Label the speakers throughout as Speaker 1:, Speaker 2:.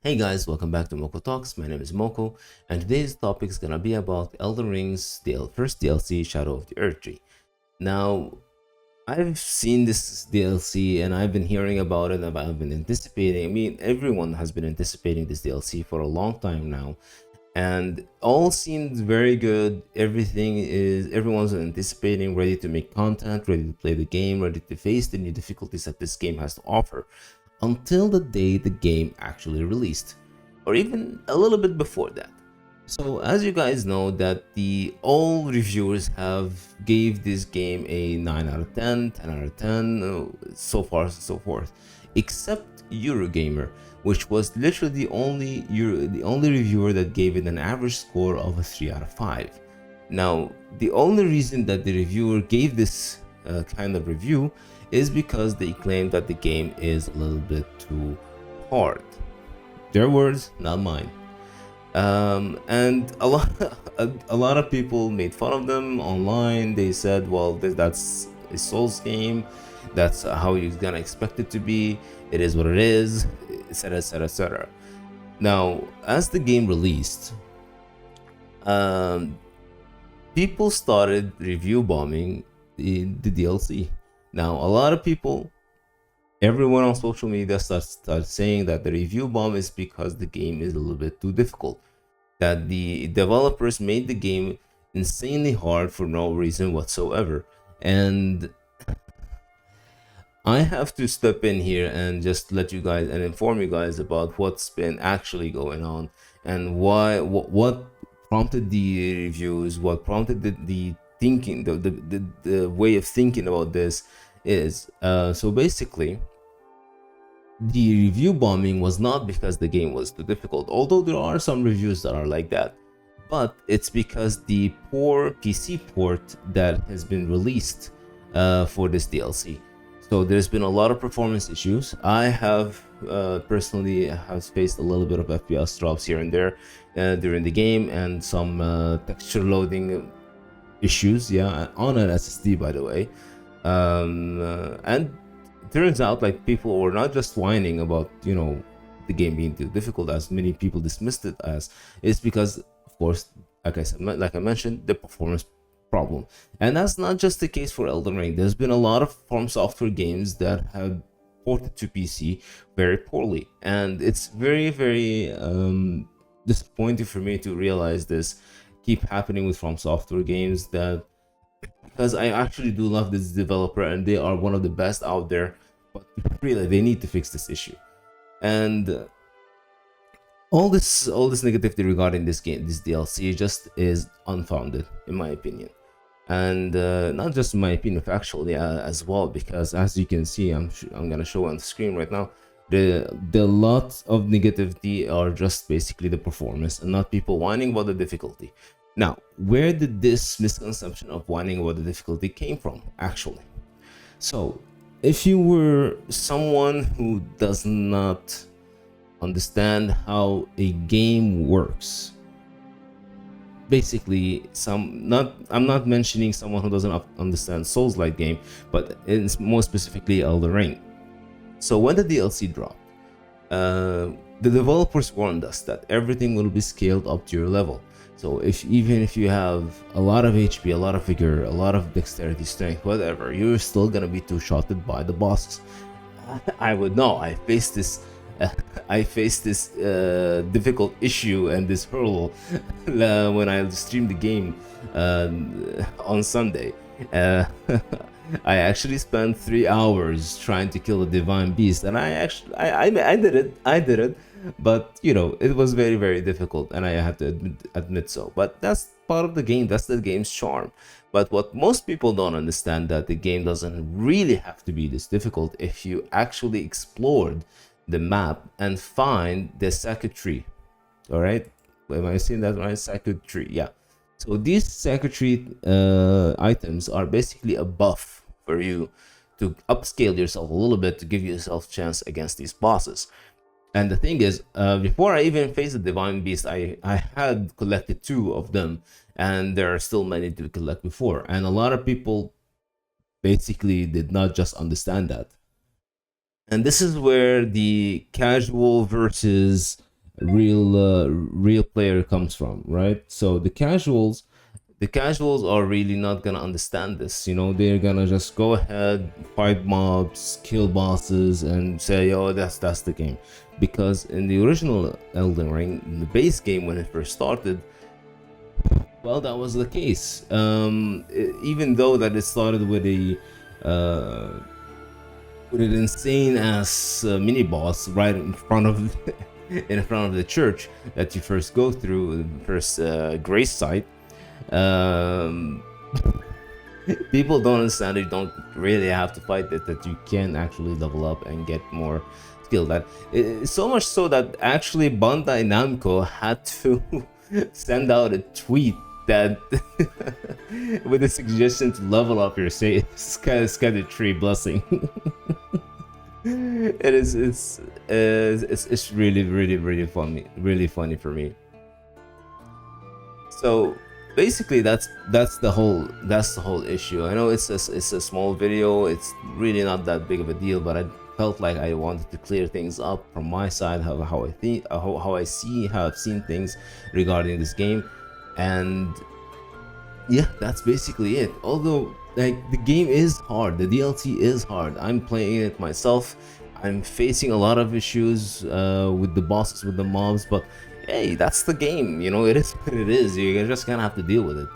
Speaker 1: Hey guys, welcome back to Moko Talks. My name is Moko, and today's topic is gonna be about Elden Ring's first DLC, Shadow of the Earth Tree. Now, I've seen this DLC and I've been hearing about it, and I've been anticipating. I mean, everyone has been anticipating this DLC for a long time now, and all seems very good. Everyone's anticipating, ready to make content, ready to play the game, ready to face the new difficulties that this game has to offer until the day the game actually released, or even a little bit before that. So as you guys know that the all reviewers have gave this game a 9 out of 10, 10 out of 10, so far and so forth, except Eurogamer, which was literally the only reviewer that gave it an average score of a 3 out of 5. Now, the only reason that the reviewer gave this kind of review is because they claim that the game is a little bit too hard. Their words, not mine. And a lot of people made fun of them online. They said, "Well, that's a Souls game. That's how you're gonna expect it to be. It is what it is, etc., etc., etc." Now, as the game released, um, people started review bombing the DLC. Now, a lot of people, everyone on social media starts saying that the review bomb is because the game is a little bit too difficult, that the developers made the game insanely hard for no reason whatsoever. And I have to step in here and just let you guys and inform you guys about what's been actually going on and what prompted the reviews, what prompted the thinking, the way of thinking about this is so basically the review bombing was not because the game was too difficult, although there are some reviews that are like that, but it's because the poor PC port that has been released for this DLC. So there's been a lot of performance issues. I have personally have faced a little bit of FPS drops here and there during the game, and some texture loading issues. Yeah, on an SSD, by the way. And it turns out like people were not just whining about the game being too difficult, as many people dismissed it as. It's because, of course, like I mentioned, the performance problem. And that's not just the case for Elden Ring. There's been a lot of From Software games that have ported to PC very poorly, and it's very, very disappointing for me to realize this keep happening with From Software games. That because I actually do love this developer and they are one of the best out there, but really they need to fix this issue. And all this negativity regarding this game, this DLC, just is unfounded in my opinion. And not just in my opinion, factually as well, because as you can see, I'm gonna show on the screen right now, the lot of negativity are just basically the performance and not people whining about the difficulty. Now, where did this misconception of whining about the difficulty came from actually? So if you were someone who does not understand how a game works, basically, I'm not mentioning someone who doesn't understand Souls like game, but it's more specifically Elden Ring. So when the DLC dropped, the developers warned us that everything will be scaled up to your level. So even if you have a lot of HP, a lot of vigor, a lot of dexterity, strength, whatever, you're still gonna be two-shotted by the bosses. I would know. I faced this difficult issue and this hurdle when I streamed the game on Sunday. Uh, I actually spent 3 hours trying to kill a divine beast, and I did it. I did it, but it was very, very difficult, and I had to admit so. But that's part of the game. That's the game's charm. But what most people don't understand, that the game doesn't really have to be this difficult if you actually explored the map and find the circuitry. All right, am I saying that right? Circuitry, yeah. So these circuitry items are basically a buff for you to upscale yourself a little bit to give yourself a chance against these bosses. And the thing is, before I even faced the divine beast, I had collected 2 of them, and there are still many to collect before. And a lot of people basically did not just understand that. And this is where the casual versus real player comes from, right? So the casuals are really not gonna understand this. They're gonna just go ahead, fight mobs, kill bosses, and say, "Oh, that's the game." Because in the original Elden Ring, in the base game when it first started, well, that was the case. Even though that it started uh, with an insane ass mini boss right in front of in front of the church that you first go through, the first grace site. Um, People don't understand it. You don't really have to fight it. That you can actually level up and get more skill. That so much so that actually Bandai Namco had to send out a tweet that with a suggestion to level up your say Sky Tree blessing. It's really really funny for me. So basically that's the whole issue. I know it's a small video, it's really not that big of a deal, but I felt like I wanted to clear things up from my side, how I think, how I've seen things regarding this game. And yeah, that's basically it. Although, like, the game is hard, the DLC is hard. I'm playing it myself. I'm facing a lot of issues with the bosses, with the mobs, but hey, that's the game. It is what it is. You're just gonna have to deal with it.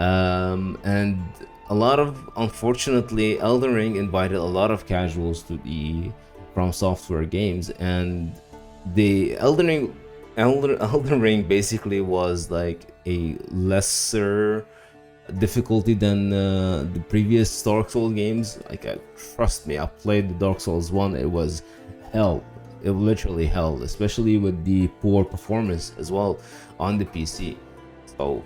Speaker 1: And a lot of, unfortunately, Elden Ring invited a lot of casuals to the From Software games, and the Elden Ring basically was like a lesser difficulty than the previous Dark Souls games. Like, trust me, I played the Dark Souls one. It was hell. It was literally hell, especially with the poor performance as well on the PC. So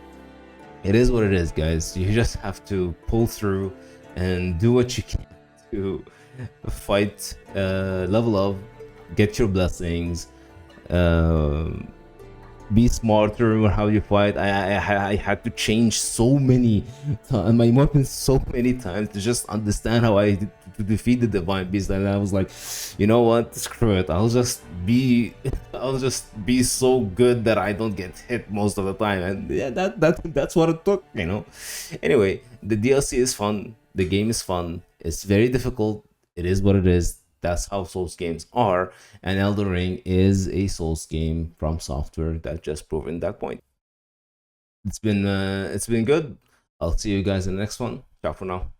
Speaker 1: it is what it is, guys. You just have to pull through and do what you can to fight, level up, get your blessings. Um, be smarter on how you fight. I had to change so many my weapons so many times to just understand how to defeat the divine beast. And I was like, you know what? Screw it. I'll just be so good that I don't get hit most of the time. And yeah, that's what it took. Anyway, the DLC is fun. The game is fun. It's very difficult. It is what it is. That's how Souls games are, and Elden Ring is a Souls game from software that just proven that point. It's been good. I'll see you guys in the next one. Ciao for now.